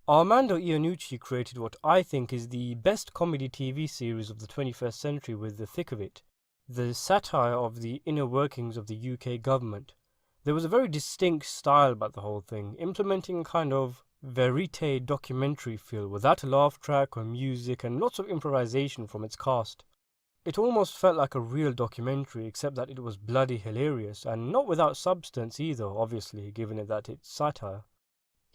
Armando Iannucci created what I think is the best comedy TV series of the 21st century with The Thick of It, the satire of the inner workings of the UK government. There was a very distinct style about the whole thing, implementing a kind of verite documentary feel without a laugh track or music and lots of improvisation from its cast. It almost felt like a real documentary, except that it was bloody hilarious and not without substance either, obviously, given it that it's satire.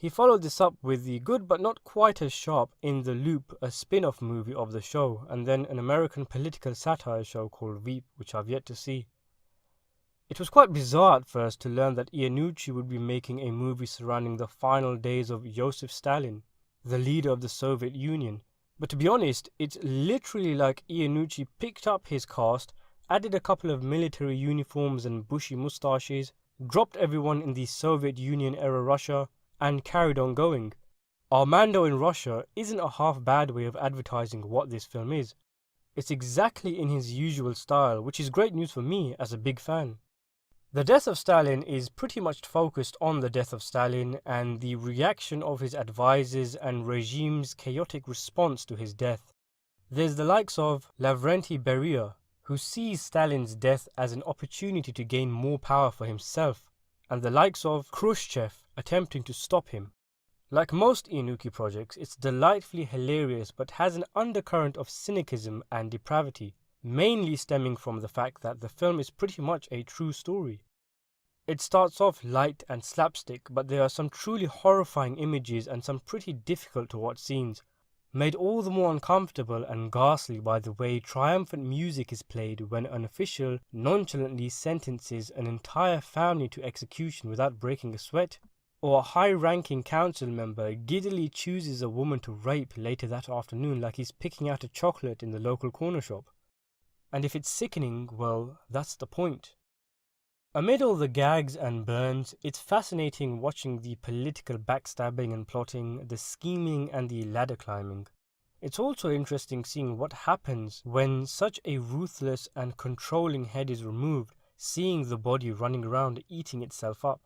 He followed this up with the good but not quite as sharp In the Loop, a spin-off movie of the show, and then an American political satire show called Veep, which I've yet to see. It was quite bizarre at first to learn that Iannucci would be making a movie surrounding the final days of Joseph Stalin, the leader of the Soviet Union. But to be honest, it's literally like Iannucci picked up his cast, added a couple of military uniforms and bushy moustaches, dropped everyone in the Soviet Union era Russia, and carried on going. Armando in Russia isn't a half bad way of advertising what this film is. It's exactly in his usual style, which is great news for me as a big fan. The death of Stalin is pretty much focused on the death of Stalin and the reaction of his advisors and regime's chaotic response to his death. There's the likes of Lavrentiy Beria, who sees Stalin's death as an opportunity to gain more power for himself, and the likes of Khrushchev attempting to stop him. Like most Iannucci projects, it's delightfully hilarious but has an undercurrent of cynicism and depravity, mainly stemming from the fact that the film is pretty much a true story. It starts off light and slapstick, but there are some truly horrifying images and some pretty difficult to watch scenes, made all the more uncomfortable and ghastly by the way triumphant music is played when an official nonchalantly sentences an entire family to execution without breaking a sweat, or a high-ranking council member giddily chooses a woman to rape later that afternoon like he's picking out a chocolate in the local corner shop. And if it's sickening, well, that's the point. Amid all the gags and burns, it's fascinating watching the political backstabbing and plotting, the scheming and the ladder climbing. It's also interesting seeing what happens when such a ruthless and controlling head is removed, seeing the body running around eating itself up.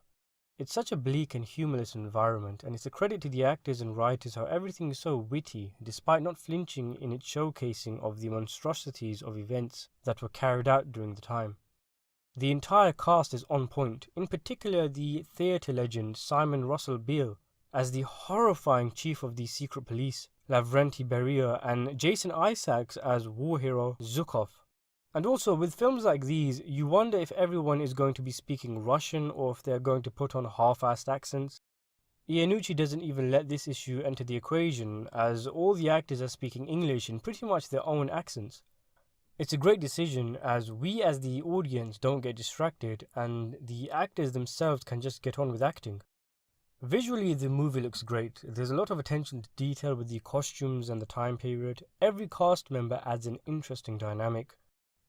It's such a bleak and humorless environment, and it's a credit to the actors and writers how everything is so witty, despite not flinching in its showcasing of the monstrosities of events that were carried out during the time. The entire cast is on point, in particular the theatre legend Simon Russell Beale as the horrifying chief of the secret police, Lavrentiy Beria, and Jason Isaacs as war hero Zhukov. And also, with films like these, you wonder if everyone is going to be speaking Russian or if they're going to put on half-assed accents. Iannucci doesn't even let this issue enter the equation, as all the actors are speaking English in pretty much their own accents. It's a great decision, as we as the audience don't get distracted and the actors themselves can just get on with acting. Visually, the movie looks great. There's a lot of attention to detail with the costumes and the time period. Every cast member adds an interesting dynamic.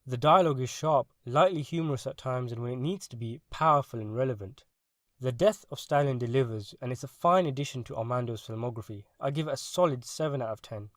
The dialogue is sharp, lightly humorous at times, and when it needs to be, powerful and relevant. The death of Stalin delivers, and it's a fine addition to Armando's filmography. I give it a solid 7 out of 10.